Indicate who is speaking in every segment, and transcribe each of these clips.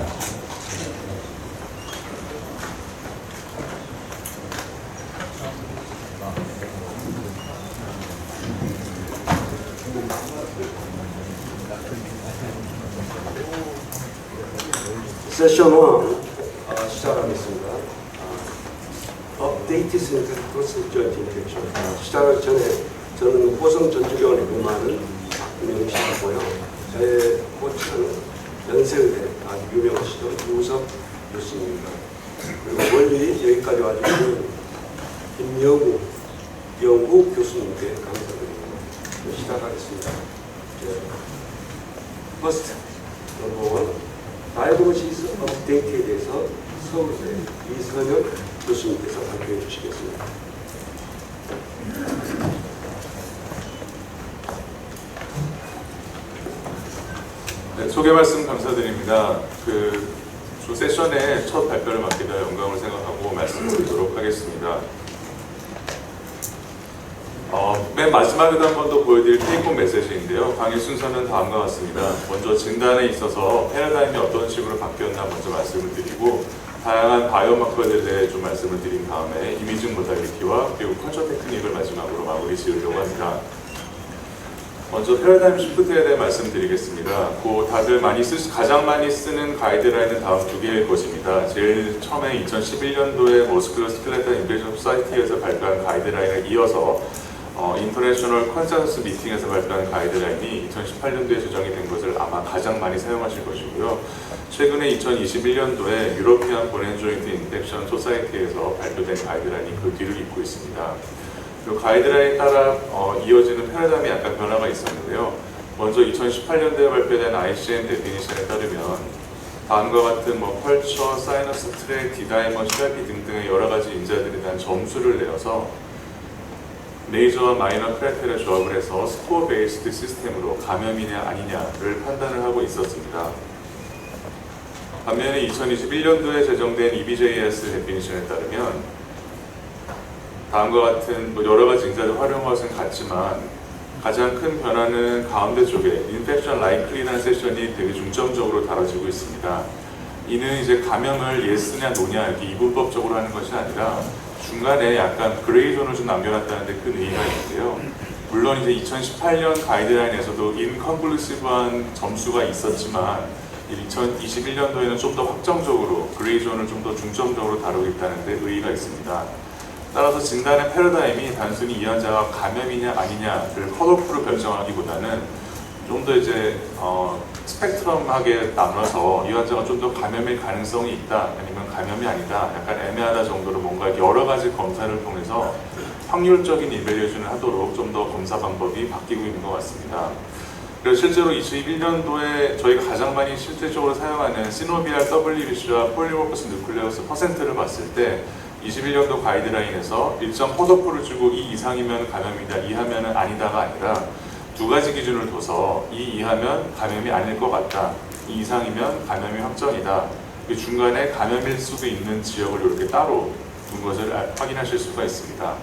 Speaker 1: 있습니다.
Speaker 2: 세션 1 시작하겠습니다. 업데이트 센터 크로스 조인트 인펙션. 시작하기 전에 저는 호성 전주병원에 근무하는 박민영씨이고요. 저의 코치는 연세의대 아주 유명하시던 유석 교수님입니다. 그리고 멀리 여기까지 와주신 김영우 교수님께 감사드립니다. 시작하겠습니다. 퍼스트 넘버 1 다이아그노시스 업데이트에 대해서 서울대 이선영 교수님께서 발표해 주시겠습니다.
Speaker 3: 네, 소개 말씀 감사드립니다. 주 세션의 첫 발표를 맡게 되어 영광을 생각하고 말씀드리도록 하겠습니다. 맨 마지막에도 한 번 더 보여드릴 테이크홈 메시지인데요. 강의 순서는 다음과 같습니다. 먼저 진단에 있어서 패러다임이 어떤 식으로 바뀌었나 먼저 말씀을 드리고, 다양한 바이오마커들에 대해 좀 말씀을 드린 다음에 이미징 모달리티와 그리고 컨트롤 테크닉을 마지막으로 마무리 지으려고 합니다. 먼저 패러다임 시프트에 대해 말씀드리겠습니다. 다들 가장 많이 쓰는 가이드라인은 다음 두 개일 것입니다. 제일 처음에 2011년도에 머스크로스켈레탈 인베이전 소사이티에서 발표한 가이드라인을 이어서 인터내셔널 컨센서스 미팅에서 발표한 가이드라인이 2018년도에 제정이 된 것을 아마 가장 많이 사용하실 것이고요. 최근에 2021년도에 유러피안 본 앤 조인트 인펙션 소사이티에서 발표된 가이드라인이 그 뒤를 잇고 있습니다. 이 가이드라인에 따라 이어지는 패러다임이 약간 변화가 있었는데요. 먼저 2018년도에 발표된 ICM 데피니션에 따르면 다음과 같은 컬처, 사이너스 트랙, 디다이머, CRP 등등의 여러 가지 인자들에 대한 점수를 내어서 메이저와 마이너 크라이테리아 조합을 해서 스코어 베이스드 시스템으로 감염이냐 아니냐를 판단을 하고 있었습니다. 반면에 2021년도에 제정된 EBJS 데피니션에 따르면 다음과 같은 여러 가지 인자를 활용한 것은 같지만 가장 큰 변화는 가운데 쪽에 인펙션 라이클리라는 세션이 되게 중점적으로 다뤄지고 있습니다. 이는 이제 감염을 예스냐 노냐 이렇게 이분법적으로 하는 것이 아니라 중간에 약간 그레이존을 좀 남겨놨다는 데 큰 의의가 있는데요. 물론 이제 2018년 가이드라인에서도 인컨클루시브한 점수가 있었지만 2021년도에는 좀 더 확정적으로 그레이존을 좀 더 중점적으로 다루고 있다는 데 의의가 있습니다. 따라서 진단의 패러다임이 단순히 이 환자가 감염이냐 아니냐를 컷오프로 결정하기보다는 좀 더 이제 스펙트럼하게 나눠서 이 환자가 좀 더 감염일 가능성이 있다 아니면 감염이 아니다 약간 애매하다 정도로 뭔가 여러 가지 검사를 통해서 확률적인 이밸류에이션을 하도록 좀 더 검사 방법이 바뀌고 있는 것 같습니다. 그래서 실제로 2021년도에 저희가 가장 많이 실질적으로 사용하는 시노비알 WBC와 폴리모퍼스 누클레우스 퍼센트를 봤을 때 21년도 가이드라인에서 일정 컷오프를 주고 이 이상이면 감염이다, 이하면 아니다가 아니라 두 가지 기준을 둬서 이 이하면 감염이 아닐 것 같다, 이 이상이면 감염이 확정이다, 그 중간에 감염일 수도 있는 지역을 이렇게 따로 둔 것을 확인하실 수가 있습니다.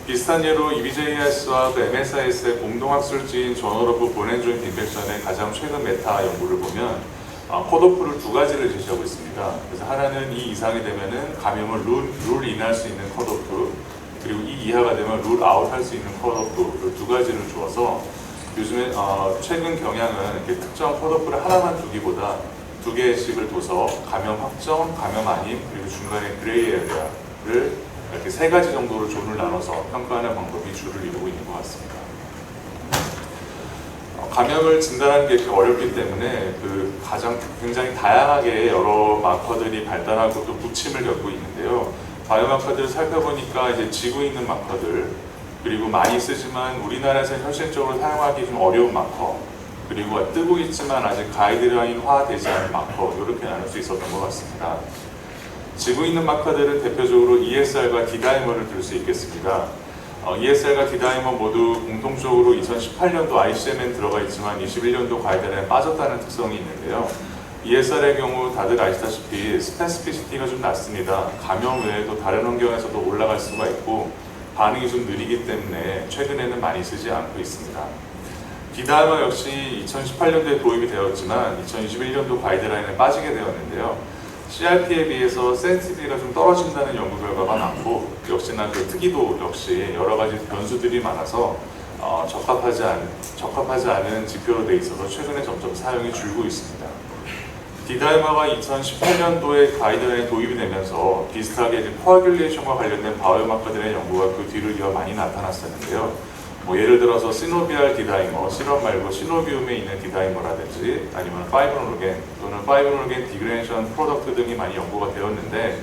Speaker 3: 비슷한 예로 EBJS와 MSIS의 공동학술지인 저널 오브 본 앤 조인트 인펙션의 가장 최근 메타 연구를 보면 컷오프를 두 가지를 제시하고 있습니다. 그래서 하나는 이 이상이 되면은 감염을 룰 인할 수 있는 컷오프, 그리고 이 이하가 되면 룰 아웃 할 수 있는 컷오프, 두 가지를 주어서 요즘에 최근 경향은 이렇게 특정 컷오프를 하나만 두기보다 두 개씩을 둬서 감염 확정, 감염 아님, 그리고 중간에 그레이 에리아를 이렇게 세 가지 정도로 존을 나눠서 평가하는 방법이 주를 이루고 있는 것 같습니다. 감염을 진단하는 게 이렇게 어렵기 때문에 굉장히 다양하게 여러 마커들이 발달하고 또 부침을 겪고 있는데요. 바이오마커들을 살펴보니까 이제 지구 있는 마커들, 그리고 많이 쓰지만 우리나라에서 현실적으로 사용하기 좀 어려운 마커, 그리고 뜨고 있지만 아직 가이드라인화되지 않은 마커, 이렇게 나눌 수 있었던 것 같습니다. 지구 있는 마커들은 대표적으로 ESR과 디다이머를 들 수 있겠습니다. ESR과 디다이머 모두 공통적으로 2018년도 ICM에 들어가 있지만 21년도 가이드라인에 빠졌다는 특성이 있는데요. ESR의 경우 다들 아시다시피 스페시피시티가 좀 낮습니다. 감염 외에도 다른 환경에서도 올라갈 수가 있고 반응이 좀 느리기 때문에 최근에는 많이 쓰지 않고 있습니다. 디다이머 역시 2018년도에 도입이 되었지만 2021년도 가이드라인에 빠지게 되었는데요. CRP에 비해서 센시티비티가 좀 떨어진다는 연구 결과가 많고 역시나 그 특이도 역시 여러 가지 변수들이 많아서 적합하지 않은 지표로 돼 있어서 최근에 점점 사용이 줄고 있습니다. 디다이머가 2018년도에 가이드라인에 도입이 되면서 비슷하게 코아귤레이션과 관련된 바이오마커들의 연구가 그 뒤를 이어 많이 나타났었는데요. 예를 들어서 시노비알 디다이머, 시럽 말고 시노비움에 있는 디다이머라든지 아니면 파이브놀겐 또는 파이브놀겐 디그레이션 프로덕트 등이 많이 연구가 되었는데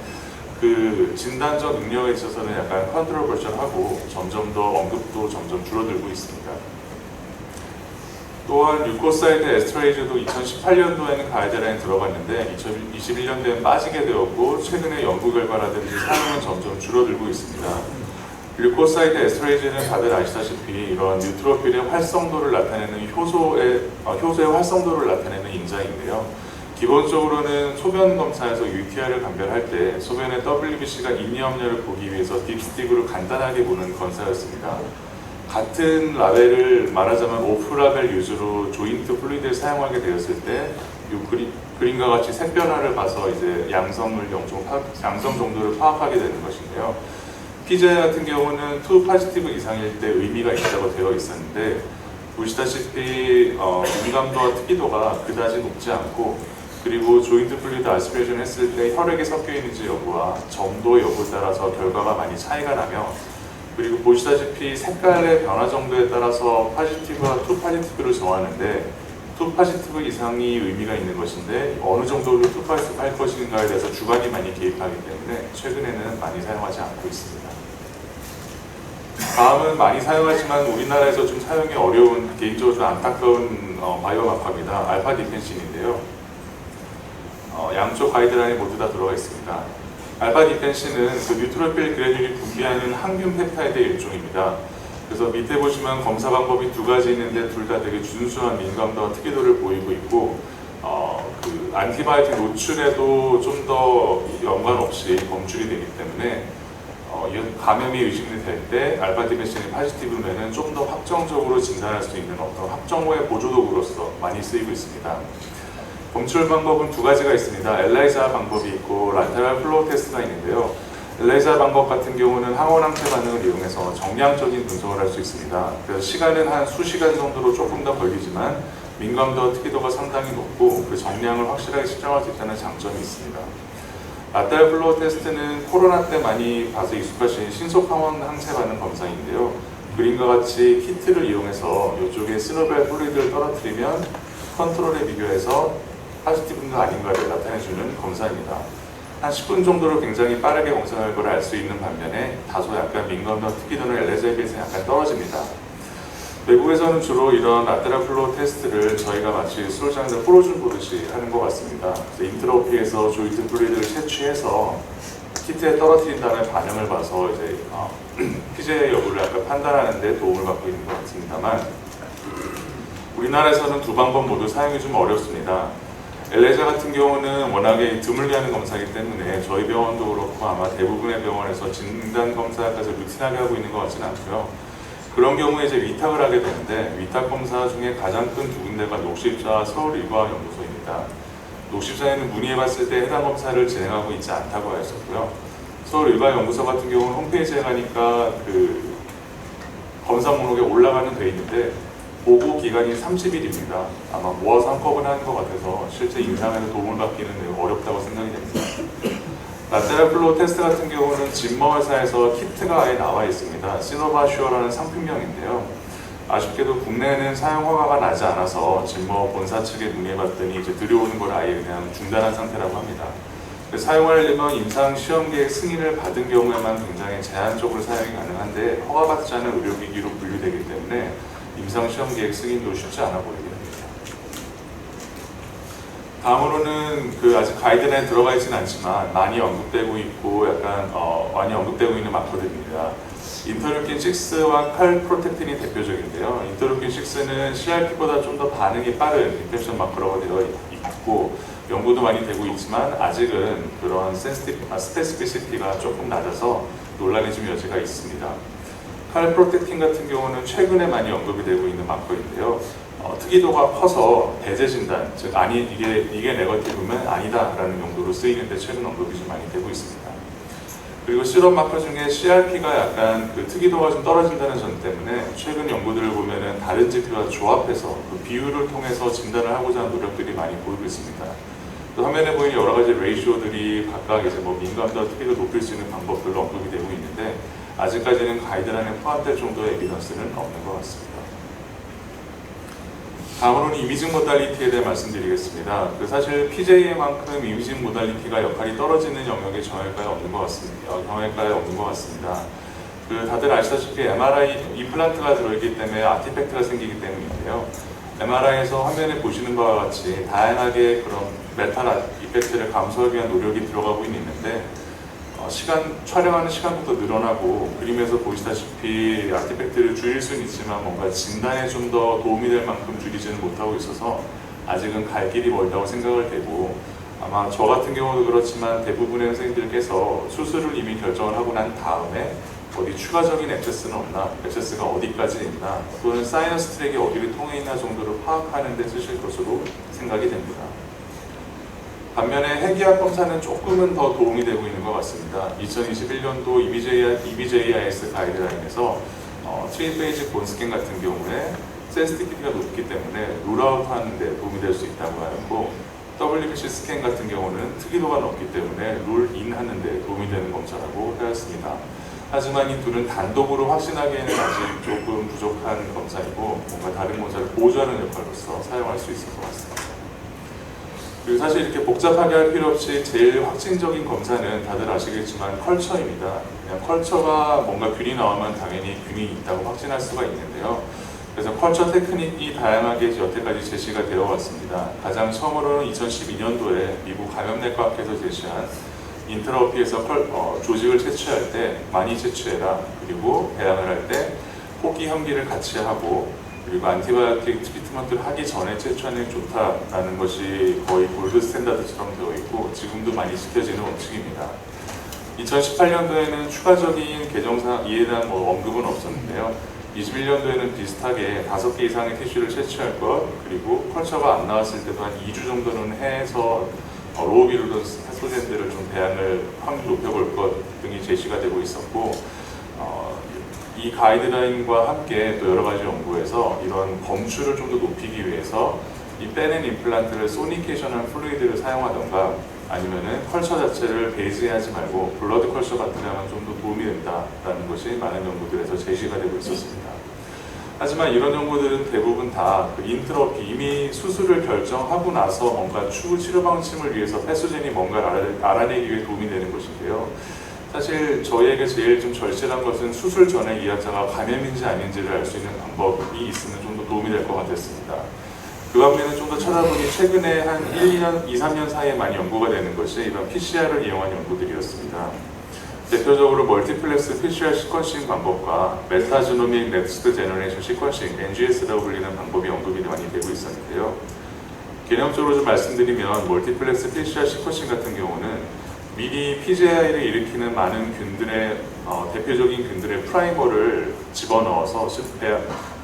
Speaker 3: 그 진단적 능력에 있어서는 약간 컨트롤버셜하고 점점 더 언급도 점점 줄어들고 있습니다. 또한 유코사이드 에스트레이즈도 2018년도에는 가이드라인에 들어갔는데 2021년도에는 빠지게 되었고 최근에 연구 결과라든지 사용은 점점 줄어들고 있습니다. 류코사이드 에스트레이즈는 다들 아시다시피 이런 뉴트로필의 활성도를 나타내는 효소의 활성도를 나타내는 인자인데요. 기본적으로는 소변 검사에서 UTI를 감별할 때 소변의 WBC가 인니 염려를 보기 위해서 딥스틱으로 간단하게 보는 검사였습니다. 같은 라벨을 말하자면 오프 라벨 유즈로 조인트 플루이드를 사용하게 되었을 때 그림과 같이 색 변화를 봐서 이제 양성 정도를 파악하게 되는 것인데요. PGI 같은 경우는 2 포지티브 이상일 때 의미가 있다고 되어 있었는데 보시다시피 민감도와 특이도가 그다지 높지 않고 그리고 조인트 플루이드 아스피레이션 했을 때 혈액이 섞여 있는지 여부와 점도 여부에 따라서 결과가 많이 차이가 나며 그리고 보시다시피 색깔의 변화 정도에 따라서 포지티브와 2 포지티브를 정하는데 2 포지티브 이상이 의미가 있는 것인데 어느 정도로 2 포지티브 할 것인가에 대해서 주관이 많이 개입하기 때문에 최근에는 많이 사용하지 않고 있습니다. 다음은 많이 사용하지만 우리나라에서 좀 사용이 어려운 개인적으로 좀 안타까운 바이오마커입니다. 알파 디펜신인데요. 양쪽 가이드라인에 모두 다 들어가 있습니다. 알파 디펜신은 그 뉴트로필 그래듈이 분비하는 항균 펩타이드의 일종입니다. 그래서 밑에 보시면 검사 방법이 두 가지 있는데 둘 다 되게 준수한 민감도와 특이도를 보이고 있고 그 안티바이오틱 노출에도 좀 더 연관 없이 검출이 되기 때문에 감염이 의심이 될 때 알파 디펜신이 포지티브면은 좀 더 확정적으로 진단할 수 있는 어떤 확정호의 보조도구로서 많이 쓰이고 있습니다. 검출 방법은 두 가지가 있습니다. 엘라이자 방법이 있고 라테럴 플로우 테스트가 있는데요. 엘라이자 방법 같은 경우는 항원항체 반응을 이용해서 정량적인 분석을 할 수 있습니다. 그래서 시간은 한 수시간 정도로 조금 더 걸리지만 민감도와 특이도가 상당히 높고 그 정량을 확실하게 측정할 수 있다는 장점이 있습니다. 라테럴 플로우 테스트는 코로나 때 많이 봐서 익숙하신 신속 항원 항체 반응 검사인데요. 그림과 같이 키트를 이용해서 이쪽에 시노비알 플루이드를 떨어뜨리면 컨트롤에 비교해서 포지티브인가 아닌가를 나타내주는 검사입니다. 한 10분 정도로 굉장히 빠르게 검사 결과를 알 수 있는 반면에 다소 약간 민감도와 특이도는 엘레자에 비해서 약간 떨어집니다. 외국에서는 주로 이런 라테럴 플로우 테스트를 저희가 마치 수로장에서 프로준 보듯이 하는 것 같습니다. 그래서 인트로피에서 조인트 플루이드를 채취해서 키트에 떨어뜨린 다음에 반응을 봐서 이제 피제 여부를 약간 판단하는 데 도움을 받고 있는 것 같습니다만 우리나라에서는 두 방법 모두 사용이 좀 어렵습니다. 엘레자 같은 경우는 워낙에 드물게 하는 검사이기 때문에 저희 병원도 그렇고 아마 대부분의 병원에서 진단 검사까지 루틴하게 하고 있는 것 같지는 않고요. 그런 경우에 이제 위탁을 하게 되는데 위탁 검사 중에 가장 큰 두 군데가 녹십자 서울의과연구소입니다. 녹십자에는 문의해봤을 때 해당 검사를 진행하고 있지 않다고 하였었고요. 서울의과연구소 같은 경우는 홈페이지에 가니까 그 검사 목록에 올라가는 돼 있는데 보고 기간이 30일입니다. 아마 모아서 한꺼번에 하는 것 같아서 실제 임상에서 도움을 받기는 매우 어렵다고 생각이 됩니다. 라테럴 플로우 테스트 같은 경우는 진머 회사에서 키트가 아예 나와 있습니다. 시노바슈어라는 상품명인데요. 아쉽게도 국내에는 사용 허가가 나지 않아서 진머 본사 측에 문의해봤더니 이제 들여오는 걸 아예 그냥 중단한 상태라고 합니다. 사용하려면 임상 시험 계획 승인을 받은 경우에만 굉장히 제한적으로 사용이 가능한데 허가받지 않은 의료기기로 분류되기 때문에 임상 시험 계획 승인도 쉽지 않아 보입니다. 다음으로는 그 아직 가이드라인에 들어가 있지는 않지만 많이 언급되고 있고 약간 많이 언급되고 있는 마커들입니다. 인터루킨 6와 칼프로텍틴이 대표적인데요. 인터루킨 6는 CRP보다 좀 더 반응이 빠른 인펙션 마커라고 되어 있고 연구도 많이 되고 있지만 아직은 그런 스페시피시티가 조금 낮아서 논란의 좀 여지가 있습니다. 칼프로텍틴 같은 경우는 최근에 많이 언급이 되고 있는 마커인데요. 특이도가 커서 배제 진단, 즉 이게 네거티브면 아니다라는 용도로 쓰이는데 최근 언급이 좀 많이 되고 있습니다. 그리고 실험 마커 중에 CRP가 약간 그 특이도가 좀 떨어진다는 점 때문에 최근 연구들을 보면은 다른 지표와 조합해서 그 비율을 통해서 진단을 하고자 하는 노력들이 많이 보이고 있습니다. 또 화면에 보이는 여러 가지 레이쇼들이 각각 이제 뭐 민감도와 특이도 높일 수 있는 방법들로 언급이 되고 있는데 아직까지는 가이드라인에 포함될 정도의 에비던스는 없는 것 같습니다. 다음으로는 이미징 모달리티에 대해 말씀드리겠습니다. 사실 PJ만큼 이미징 모달리티가 역할이 떨어지는 영역에 정형외과에 없는 것 같습니다. 다들 아시다시피 MRI 임플란트가 들어있기 때문에 아티팩트가 생기기 때문인데요. MRI에서 화면에 보시는 바와 같이 다양하게 그런 메탈 이펙트를 감소하기 위한 노력이 들어가고 있는데 촬영하는 시간부터 늘어나고 그림에서 보시다시피 아티팩트를 줄일 수는 있지만 뭔가 진단에 좀 더 도움이 될 만큼 줄이지는 못하고 있어서 아직은 갈 길이 멀다고 생각을 되고 아마 저 같은 경우도 그렇지만 대부분의 선생님들께서 수술을 이미 결정을 하고 난 다음에 어디 추가적인 액세스는 없나, 액세스가 어디까지 있나 또는 사이너스 트랙이 어디를 통해 있나 정도를 파악하는 데 쓰실 것으로 생각이 됩니다. 반면에 핵의학 검사는 조금은 더 도움이 되고 있는 것 같습니다. 2021년도 EBJIS 가이드라인에서 트리페이지 본 스캔 같은 경우에 센시티비티가 높기 때문에 룰아웃 하는 데 도움이 될 수 있다고 하였고 WBC 스캔 같은 경우는 특이도가 높기 때문에 룰인 하는 데 도움이 되는 검사라고 하였습니다. 하지만 이 둘은 단독으로 확신하기에는 아직 조금 부족한 검사이고 뭔가 다른 검사를 보조하는 역할로서 사용할 수 있을 것 같습니다. 그리고 사실 이렇게 복잡하게 할 필요 없이 제일 확증적인 검사는 다들 아시겠지만 컬처입니다. 그냥 컬처가 뭔가 균이 나오면 당연히 균이 있다고 확신할 수가 있는데요. 그래서 컬처 테크닉이 다양하게 여태까지 제시가 되어 왔습니다. 가장 처음으로는 2012년도에 미국 감염내과학회에서 제시한 인트라오피에서 조직을 채취할 때 많이 채취해라. 그리고 배양을 할 때 호기 현기를 같이 하고 그리고 안티바이오틱 트리트먼트를 하기 전에 채취하는 게 좋다라는 것이 거의 골드 스탠다드처럼 되어 있고 지금도 많이 지켜지는 원칙입니다. 2018년도에는 추가적인 개정상 이에 대한 언급은 없었는데요. 21년도에는 비슷하게 5개 이상의 티슈를 채취할 것 그리고 컬처가 안 나왔을 때도 한 2주 정도는 해서 로우 비루던스 패소젠들을 좀 배양을 확률 높여볼 것 등이 제시가 되고 있었고 이 가이드라인과 함께 또 여러 가지 연구에서 이런 검출을 좀 더 높이기 위해서 이 빼낸 임플란트를 소니케이션한 플루이드를 사용하던가 아니면은 컬처 자체를 배제하지 말고 블러드 컬처 같은 게 하면 좀 더 도움이 된다라는 것이 많은 연구들에서 제시가 되고 있었습니다. 하지만 이런 연구들은 대부분 다 인트로피 이미 수술을 결정하고 나서 뭔가 추후 치료 방침을 위해서 패소젠이 뭔가를 알아내기 위해 도움이 되는 것인데요. 사실 저희에게 제일 좀 절실한 것은 수술 전에 이 환자가 감염인지 아닌지를 알 수 있는 방법이 있으면 좀 더 도움이 될 것 같았습니다. 그 반면에 좀 더 찾아보니 최근에 한 2, 3년 사이에 많이 연구가 되는 것이 이런 PCR을 이용한 연구들이었습니다. 대표적으로 멀티플렉스 PCR 시퀀싱 방법과 메타지노믹 넥스트 제너레이션 시퀀싱, NGS라고 불리는 방법이 언급이 많이 되고 있었는데요. 개념적으로 좀 말씀드리면 멀티플렉스 PCR 시퀀싱 같은 경우는 미리 PJI를 일으키는 많은 균들의 대표적인 균들의 프라이머를 집어넣어서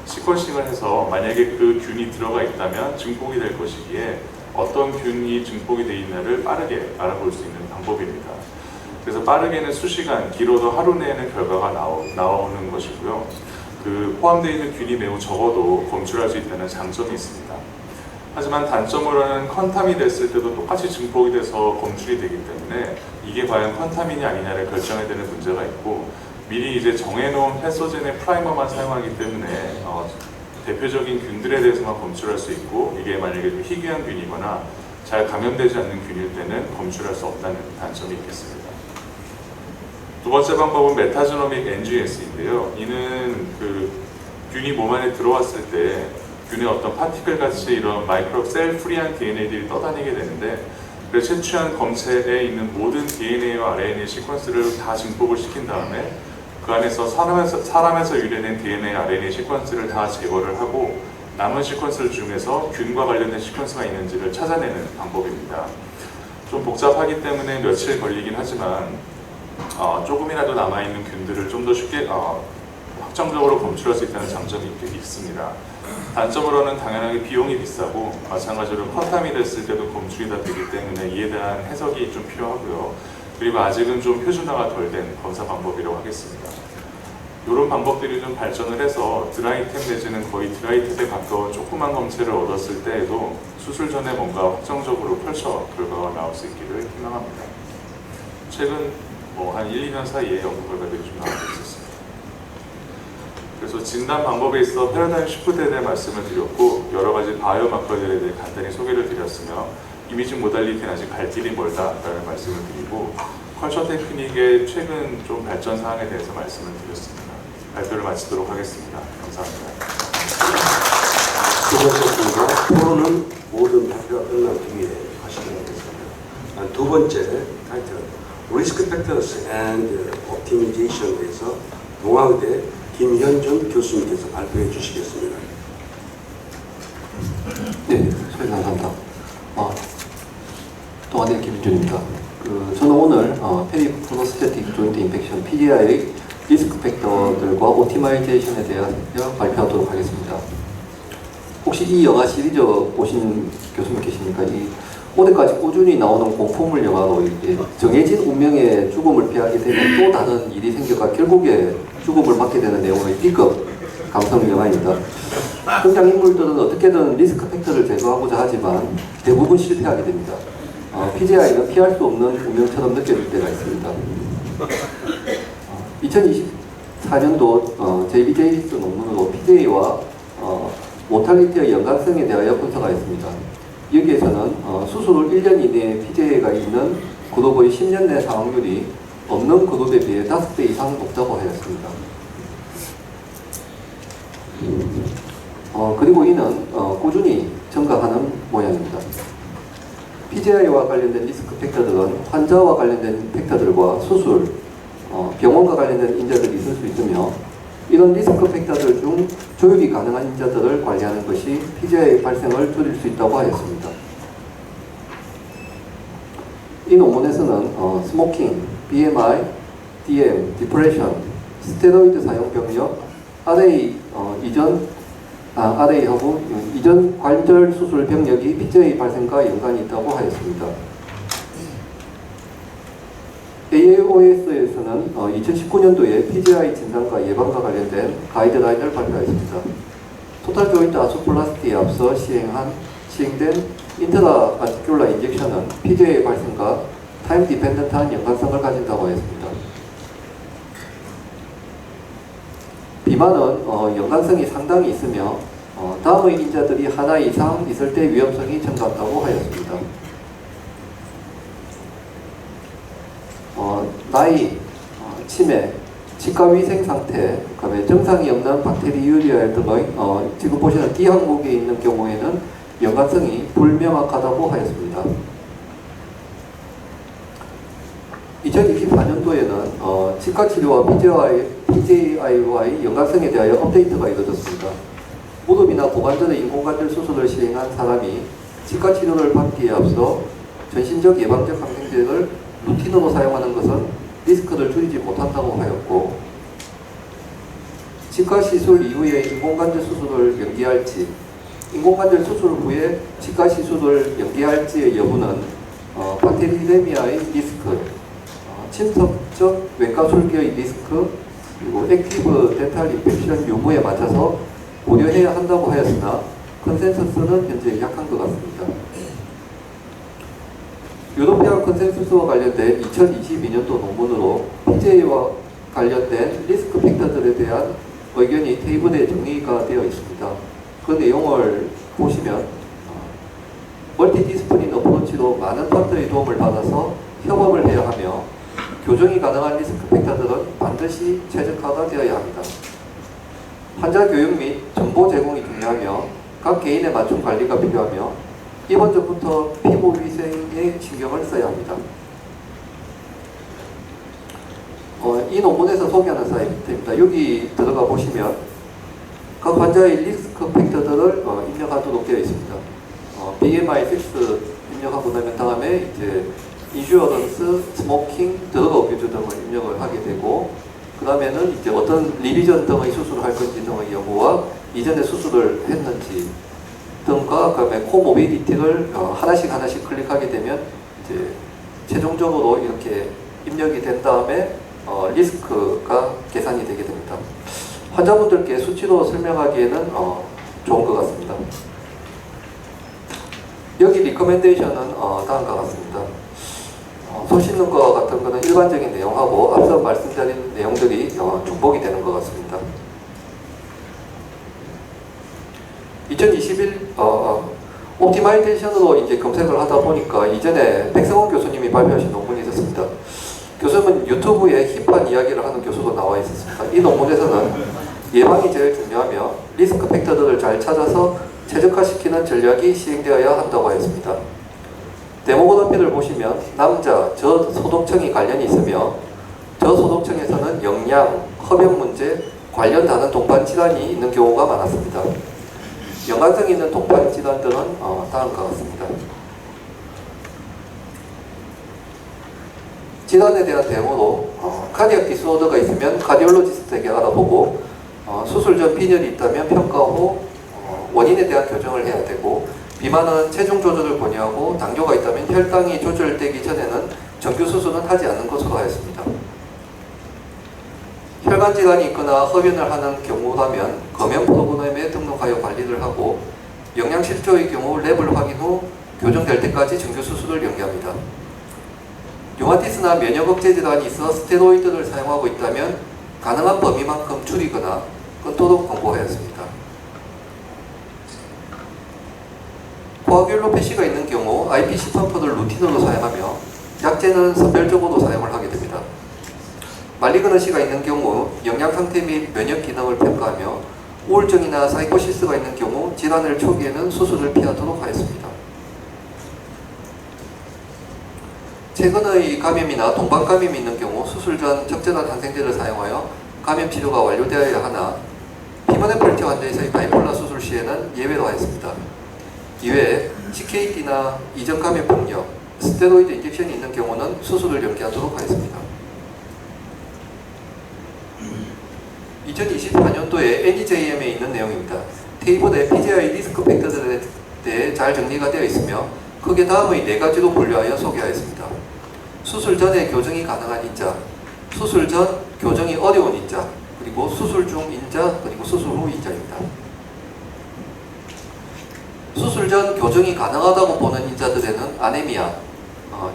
Speaker 3: 시퀀싱을 해서 만약에 그 균이 들어가 있다면 증폭이 될 것이기에 어떤 균이 증폭이 되어 있나를 빠르게 알아볼 수 있는 방법입니다. 그래서 빠르게는 수시간, 길어도 하루 내에는 결과가 나오는 것이고요. 포함되어 있는 균이 매우 적어도 검출할 수 있다는 장점이 있습니다. 하지만 단점으로는 컨타민이 됐을 때도 똑같이 증폭이 돼서 검출이 되기 때문에 이게 과연 컨타민이 아니냐를 결정해야 되는 문제가 있고 미리 이제 정해놓은 패소젠의 프라이머만 사용하기 때문에 대표적인 균들에 대해서만 검출할 수 있고 이게 만약에 좀 희귀한 균이거나 잘 감염되지 않는 균일 때는 검출할 수 없다는 단점이 있겠습니다. 두 번째 방법은 메타지노믹 NGS인데요. 이는 균이 몸 안에 들어왔을 때 균의 어떤 파티클 같이 이런 마이크로 셀 프리한 DNA들이 떠다니게 되는데 그 채취한 검체에 있는 모든 DNA와 RNA 시퀀스를 다 증폭을 시킨 다음에 그 안에서 사람에서 유래된 DNA, RNA 시퀀스를 다 제거를 하고 남은 시퀀스 중에서 균과 관련된 시퀀스가 있는지를 찾아내는 방법입니다. 좀 복잡하기 때문에 며칠 걸리긴 하지만 조금이라도 남아있는 균들을 좀 더 쉽게 확정적으로 검출할 수 있다는 장점이 있습니다. 단점으로는 당연하게 비용이 비싸고 마찬가지로 컷탐이 됐을 때도 검출이 다 되기 때문에 이에 대한 해석이 좀 필요하고요. 그리고 아직은 좀 표준화가 덜 된 검사 방법이라고 하겠습니다. 이런 방법들이 좀 발전을 해서 드라이탭 내지는 거의 드라이탭에 가까운 조그만 검체를 얻었을 때에도 수술 전에 뭔가 확정적으로 컬처 결과가 나올 수 있기를 희망합니다. 최근 한 1, 2년 사이에 연구 결과들이 좀 나오고 있었습니다. 그래서 진단 방법에 있어 패러다임 시프트에 대해 말씀을 드렸고 여러 가지 바이오마커들에 대해 간단히 소개를 드렸으며 이미징 모달리티는 아직 갈 길이 멀다라는 말씀을 드리고 컬처 테크닉의 최근 좀 발전 사항에 대해서 말씀을 드렸습니다. 발표를 마치도록 하겠습니다. 감사합니다.
Speaker 2: 수고하셨습니다. 토론은 모든 발표가 끝난 뒤에 하시도록 하겠습니다. 두 번째 타이틀 리스크 팩터스 앤드 옵티미제이션에서 동아의대 김현준 교수님께서 발표해 주시겠습니다.
Speaker 1: 네, 소리 감사합니다. 동아대 김현준입니다. 저는 오늘 페리프로스테틱 조인트 인펙션 PGI의 리스크 팩터들과 옵티마이제이션에 대하여 발표하도록 하겠습니다. 혹시 이 영화 시리즈 보신 교수님 계십니까? 오늘까지 꾸준히 나오는 공포물 영화로 이제 정해진 운명의 죽음을 피하게 되면 또 다른 일이 생겨가 결국에 죽음을 맞게 되는 내용의 B급 감성 영화입니다. 등장인물들은 어떻게든 리스크 팩터를 제거하고자 하지만 대부분 실패하게 됩니다. PGI는 피할 수 없는 운명처럼 느껴질 때가 있습니다. 2024년도 JBJS 논문으로 PGI와 모탈리티의 연관성에 대하여 분석하였습니다. 여기에서는 수술 후 1년 이내에 PGI가 있는 그룹의 10년 내 사망률이 없는 그룹에 비해 5배 이상 높다고 하였습니다. 그리고 이는 꾸준히 증가하는 모양입니다. PGI와 관련된 리스크 팩터들은 환자와 관련된 팩터들과 수술, 병원과 관련된 인자들이 있을 수 있으며 이런 리스크 팩터들 중 조율이 가능한 인자들을 관리하는 것이 PGI 발생을 줄일 수 있다고 하였습니다. 이 논문에서는 스모킹, BMI, DM, 디프레션, 스테로이드 사용 병력, RA하고 이전 관절 수술 병력이 PGI 발생과 연관이 있다고 하였습니다. AAOS에서는 2019년도에 PGI 진단과 예방과 관련된 가이드라인을 발표했습니다. 토탈 조인트 아소플라스티에 앞서 시행된 인트라 아티큘라 인젝션은 PGI 발생과 타임 디펜던트한 연관성을 가진다고 하였습니다. 비만은 연관성이 상당히 있으며 다음의 인자들이 하나 이상 있을 때 위험성이 증가한다고 하였습니다. 나이, 치매, 치과위생 상태, 그다음에 정상이 없는 박테리유리아 등의 지금 보시는 D 항목에 있는 경우에는 연관성이 불명확하다고 하였습니다. 2024년도에는 치과치료와 PGI와의 연관성에 대하여 업데이트가 이루어졌습니다. 무릎이나 고관절의 인공관절 수술을 시행한 사람이 치과치료를 받기에 앞서 전신적 예방적 항생제를 루틴으로 사용하는 것은 리스크를 줄이지 못한다고 하였고 치과 시술 이후에 인공관절 수술을 연기할지 인공관절 수술 후에 치과 시술을 연기할지의 여부는 박테리데미아의 리스크, 침습적 외과 술기의 리스크, 그리고 액티브 덴탈 인펙션 유무에 맞춰서 고려해야 한다고 하였으나 컨센서스는 현재 약한 것 같습니다. 유로피안 컨센서스와 관련된 2022년도 논문으로 PGI와 관련된 리스크 팩터들에 대한 의견이 테이블에 정리가 되어 있습니다. 그 내용을 보시면 멀티디스플린 어프로치로 많은 팩터의 도움을 받아서 협업을 해야 하며 교정이 가능한 리스크 팩터들은 반드시 최적화가 되어야 합니다. 환자 교육 및 정보 제공이 중요하며 각 개인에 맞춘 관리가 필요하며 입원 전부터 피부 위생에 신경을 써야 합니다. 이 논문에서 소개하는 사이트입니다. 여기 들어가 보시면 각 환자의 리스크 팩터들을 입력하도록 되어 있습니다. BMI 6 입력하고 나면 다음에 이제 인슈어런스, 스모킹, 드러그 어뷰즈 등을 입력을 하게 되고 그 다음에는 이제 어떤 리비전 등의 수술을 할 건지 등의 여부와 이전에 수술을 했는지 등과 그다음에 코모비디티를 하나씩 클릭하게 되면 이제 최종적으로 이렇게 입력이 된 다음에 리스크가 계산이 되게 됩니다. 환자분들께 수치로 설명하기에는 좋은 것 같습니다. 여기 리커멘데이션은 다음과 같습니다. 손 씻는 것 같은 거는 일반적인 내용하고 앞서 말씀드린 내용들이 중복이 되는 것 같습니다. 2021 옵티마이제이션으로 이제 검색을 하다 보니까 이전에 백성원 교수님이 발표하신 논문이 있었습니다. 교수님은 유튜브에 힙한 이야기를 하는 교수도 나와 있었습니다. 이 논문에서는 예방이 제일 중요하며 리스크 팩터들을 잘 찾아서 최적화시키는 전략이 시행되어야 한다고 했습니다. 데모그래피를 보시면 남자, 저소득층이 관련이 있으며 저소득층에서는 영양, 흡연 문제, 관련 다른 동반 질환이 있는 경우가 많았습니다. 연관성 있는 동반 질환들은 다음과 같습니다. 질환에 대한 데모로 카디악 디스오더가 있으면 카디올로지스트에게 알아보고 수술 전 빈혈이 있다면 평가 후 원인에 대한 교정을 해야 되고 비만은 체중 조절을 권유하고 당뇨가 있다면 혈당이 조절되기 전에는 정규 수술은 하지 않는 것으로 하였습니다. 혈관 질환이 있거나 흡연을 하는 경우라면 검연 프로그램에 등록하여 관리를 하고 영양 실조의 경우 랩을 확인 후 교정될 때까지 정규 수술을 연기합니다. 류마티스나 면역 억제 질환이 있어 스테로이드를 사용하고 있다면 가능한 범위만큼 줄이거나 끊도록 권고하였습니다. 코아귤로패시가 있는 경우 IPC 펌프를 루틴으로 사용하며 약제는 선별적으로 사용을 하게 됩니다. 말리그너시가 있는 경우 영양 상태 및 면역 기능을 평가하며 우울증이나 사이코시스가 있는 경우 질환을 초기에는 수술을 피하도록 하였습니다. 최근의 감염이나 동반 감염이 있는 경우 수술 전 적절한 항생제를 사용하여 감염 치료가 완료되어야 하나 피머네플티 환자에서의 바이폴라 수술 시에는 예외로 하였습니다. 이외에 CKD나 이전 감염 폭력, 스테로이드 인젝션이 있는 경우는 수술을 연기하도록 하였습니다. 2024년도에 NEJM에 있는 내용입니다. 테이블에 PGI 리스크 팩터들에 대해 잘 정리가 되어 있으며 크게 다음의 4가지로 분류하여 소개하였습니다. 수술 전에 교정이 가능한 인자, 수술 전 교정이 어려운 인자, 그리고 수술 중 인자, 그리고 수술 후 인자입니다. 수술 전 교정이 가능하다고 보는 인자들에는 아네미아,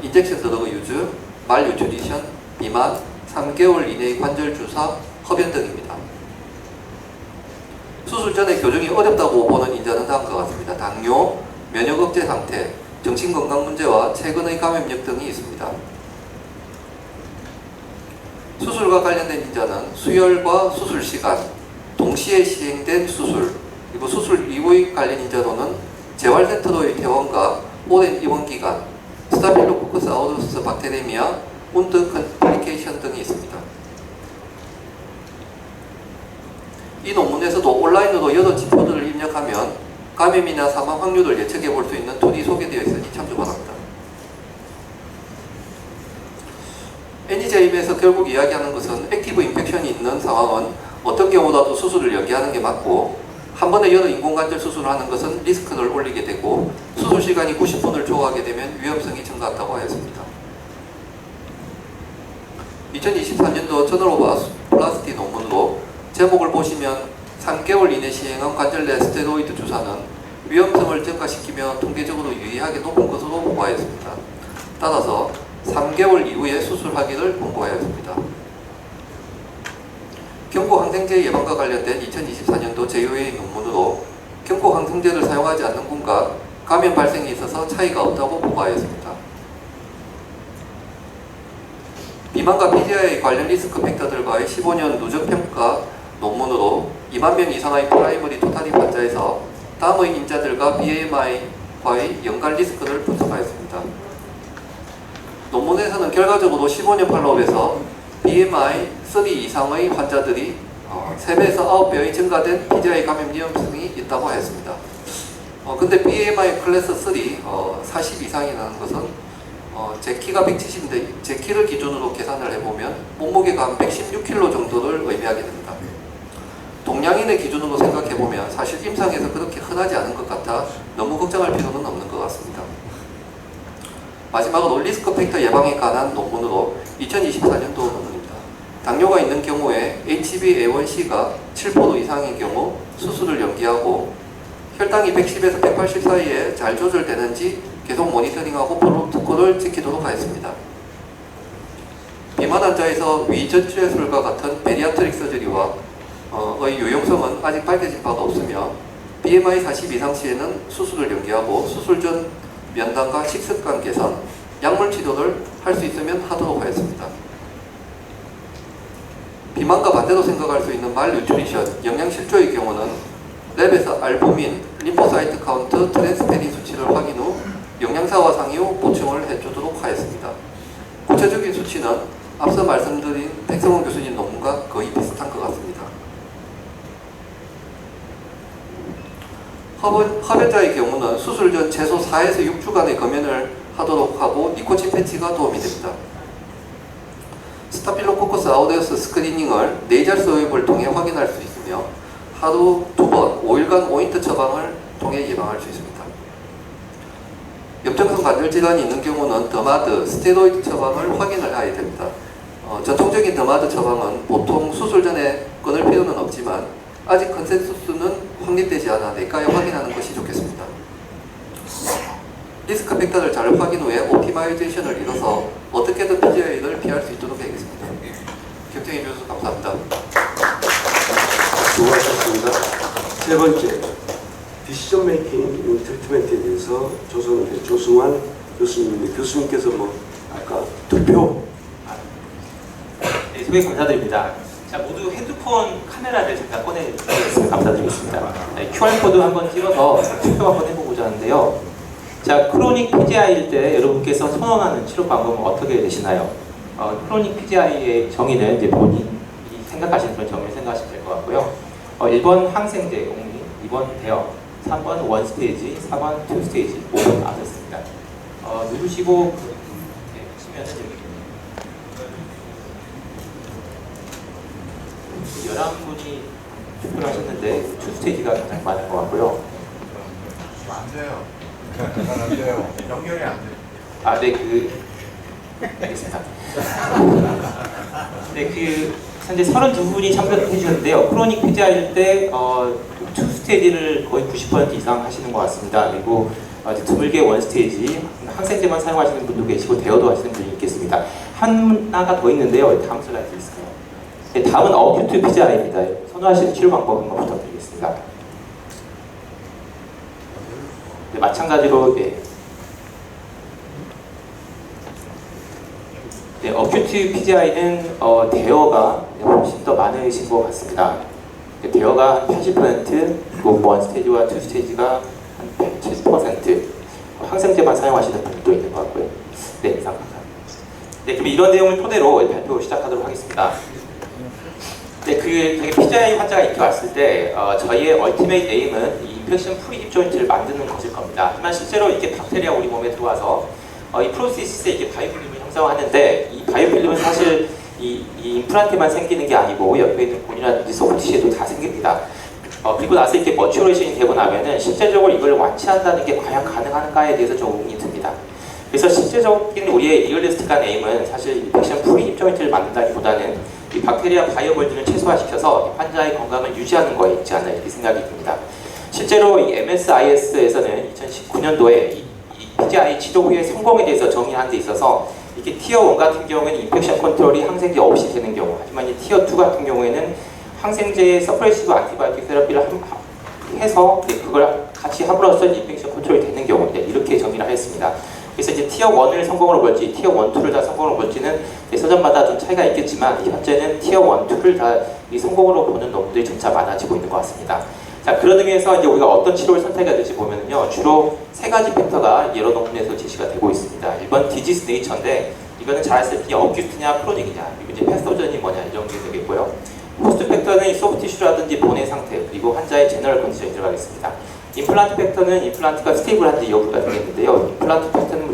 Speaker 1: 인젝션 드러그 유즈, 말뉴트리션, 비만, 3개월 이내의 관절 주사, 흡연 등입니다. 수술 전에 교정이 어렵다고 보는 인자는 다음과 같습니다. 당뇨, 면역 억제 상태, 정신건강 문제와 최근의 감염력 등이 있습니다. 수술과 관련된 인자는 수혈과 수술 시간, 동시에 시행된 수술, 그리고 수술 이후의 관련 인자로는 재활센터로의 퇴원과 오랜 입원 기간, 스타필로코커스 아우루스 박테레미아, 운드 컴플리케이션 등이 있습니다. 이 논문에서도 온라인으로 여러 지표들을 입력하면 감염이나 사망 확률을 예측해 볼 수 있는 툴이 소개되어 있으니 참조 바랍니다. NEJM에서 결국 이야기하는 것은 액티브 인펙션이 있는 상황은 어떤 경우라도 수술을 연기하는 게 맞고 한 번에 여러 인공관절 수술을 하는 것은 리스크를 올리게 되고 수술 시간이 90분을 초과하게 되면 위험성이 증가한다고 하였습니다. 2023년도 저널 오브 플라스티 논문으로 제목을 보시면 3개월 이내 시행한 관절 내 스테로이드 주사는 위험성을 증가시키며 통계적으로 유의하게 높은 것으로 보고하였습니다. 따라서 3개월 이후에 수술하기를 권고하였습니다. 경구항생제 예방과 관련된 2024년도 제휴의 논문으로 경구항생제를 사용하지 않는 군과 감염 발생에 있어서 차이가 없다고 보고하였습니다. 비만과 PGI 관련 리스크 팩터들과의 15년 누적평가 논문으로 2만 명 이상의 프라이머리 토탈립 환자에서 다음의 인자들과 BMI와의 연관 리스크를 분석하였습니다. 논문에서는 결과적으로 15년 팔로업에서 BMI 3 이상의 환자들이 3배에서 9배의 증가된 PGI 감염 위험성이 있다고 하였습니다. 근데 BMI 클래스 3, 40 이상이라는 것은 제 키가 170인데 제 키를 기준으로 계산을 해보면 몸무게가 한 116kg 정도를 의미하게 됩니다. 동양인의 기준으로 생각해보면 사실 임상에서 그렇게 흔하지 않은 것 같아 너무 걱정할 필요는 없는 것 같습니다. 마지막으로 리스크 팩터 예방에 관한 논문으로 2024년도 논문입니다. 당뇨가 있는 경우에 HbA1c가 7% 이상인 경우 수술을 연기하고 혈당이 110에서 180 사이에 잘 조절되는지 계속 모니터링하고 프로토콜을 지키도록 하였습니다. 비만 환자에서 위저출혈술과 같은 베리아트릭 서저리와 의 유용성은 아직 밝혀진 바가 없으며 BMI 40 이상 시에는 수술을 연기하고 수술 전 면담과 식습관 개선, 약물 치료를 할 수 있으면 하도록 하였습니다. 비만과 반대로 생각할 수 있는 말뉴트리션, 영양실조의 경우는 랩에서 알부민, 림포사이트 카운트, 트랜스페닌 수치를 확인 후 영양사와 상의 후 보충을 해주도록 하였습니다. 구체적인 수치는 앞서 말씀드린 백성원 교수님 논문과 거의 비슷한 것 같습니다. 흡연자의 경우는 수술 전 최소 4에서 6주간의 금연을 하도록 하고 니코틴 패치가 도움이 됩니다. 스타필로코커스 아우레우스 스크리닝을 네이잘 스왑을 통해 확인할 수 있으며 하루 2번 5일간 오인트 처방을 통해 예방할 수 있습니다. 염증성 관절 질환이 있는 경우는 더마드, 스테로이드 처방을 확인을 해야 됩니다. 전통적인 더마드 처방은 보통 수술 전에 끊을 필요는 없지만 아직 컨센서스는 확립되지 않아 내과에 확인하는 것이 좋겠습니다. 리스크 팩터를 잘 확인 후에 옵티마이제이션을 이뤄서 어떻게든 PGI를 피할 수 있도록 하겠습니다. 경청해 주셔서 감사합니다.
Speaker 2: 수고하셨습니다. 세 번째, 디시전 메이킹 트리트먼트에 대해서 조승환 교수님께서 아까 투표
Speaker 4: 네, 소개 감사드립니다. 자, 모두 핸드폰 카메라를 잠깐 꺼내주셔서 감사드리겠습니다. 네, QR코드 한번 찍어서 투표 한번 해보고자 하는데요. 자, 크로닉 PGI일 때 여러분께서 선언하는 치료 방법은 어떻게 되시나요? 크로닉 PGI의 정의는 이제 본인이 생각하시는 그런 정의를 생각하시면 될 것 같고요. 1번 항생제 옹리, 2번 대역, 3번 원스테이지, 4번 투스테이지, 5번 아웃습니다. 누르시고 치면은 여기 11분이 투표를 하셨는데 투스테이지가 가장 많은 것 같고요.
Speaker 5: 안 돼요. 안 돼요. 연결이 안 돼요.
Speaker 4: 아, 네, 알겠습니다. 네, 현재 32분이 참석해 주셨는데요. 크로닉 PGI일 때, 투 스테이지를 거의 90% 이상 하시는 것 같습니다. 그리고 드물게 원 스테이지, 항생제만 사용하시는 분도 계시고, 대여도 하시는 분이 있겠습니다. 하나가 더 있는데요. 다음 슬라이드 있어요. 네, 다음은 어큐트 PGI입니다. 선호하시는 치료 방법 한번 부탁드리겠습니다. 네, 마찬가지로, 네, 어큐트 PGI는 대여가 훨씬 더 많으신 것 같습니다. 대여가 한 80%, 그리고 원 스테이지와 투 스테이지가 한 70%, 항생제만 사용하시는 분들도 있는 것 같고요. 네, 이상 감사합니다. 네, 그럼 이런 내용을 토대로 발표 시작하도록 하겠습니다. 네, 저희 PGI 환자가 이렇게 왔을 때 저희의 얼티메이트 에임은 이 인펙션 프리 힙 조인트를 만드는 것일 겁니다. 하지만 실제로 이렇게 박테리아 우리 몸에 들어와서 이 프로세시스에 이렇게 바이오필름을 형성하는데 이 바이오필름은 사실 이 임플란트만 생기는 게 아니고 옆에 있는 곤이라든지 소프티시에도 다 생깁니다. 그리고 나서 이렇게 머추레이션이 되고 나면은 실제적으로 이걸 완치한다는 게 과연 가능한가에 대해서 좀 의문이 듭니다. 그래서 실제적인 우리의 리얼리스틱한 에임은 사실 인펙션 프리 힙 조인트를 만든다기보다는 이 박테리아 바이오벌든을 최소화시켜서 환자의 건강을 유지하는 거에 있지 않나 이렇게 생각이 듭니다. 실제로 이 MSIS에서는 2019년도에 이 PGI 치료 후의 성공에 대해서 정의한 데 있어서 이게 티어 1 같은 경우에는 인펙션 컨트롤이 항생제 없이 되는 경우, 하지만 이 티어 2 같은 경우에는 항생제의 서프레시브 안티바이오틱 테라피를 해서 그걸 같이 함으로써 인펙션 컨트롤이 되는 경우 이렇게 정의를 하였습니다. 그래서 이제 티어 1을 성공으로 볼지 티어 1, 2를 다 성공으로 볼지는 서점마다 좀 차이가 있겠지만 현재는 티어 1, 2를 다 이 성공으로 보는 논문들이 점차 많아지고 있는 것 같습니다. 자, 그런 의미에서 이제 우리가 어떤 치료를 선택해야 될지 보면요, 주로 3가지 팩터가 여러 논문에서 제시가 되고 있습니다. 1번 디지스 네이처인데 이거는 잘 아시다시피 어큐트냐 크로닉이냐, 그리고 이제 패스토전이 뭐냐 이 정도 되겠고요. 호스트 팩터는 이 소프트 티슈라든지 본의 상태, 그리고 환자의 제너럴 컨디션이 들어가겠습니다. 임플란트 팩터는 임플란트가 스테이블한지 여부가 되겠는데요. 임플란트 팩터는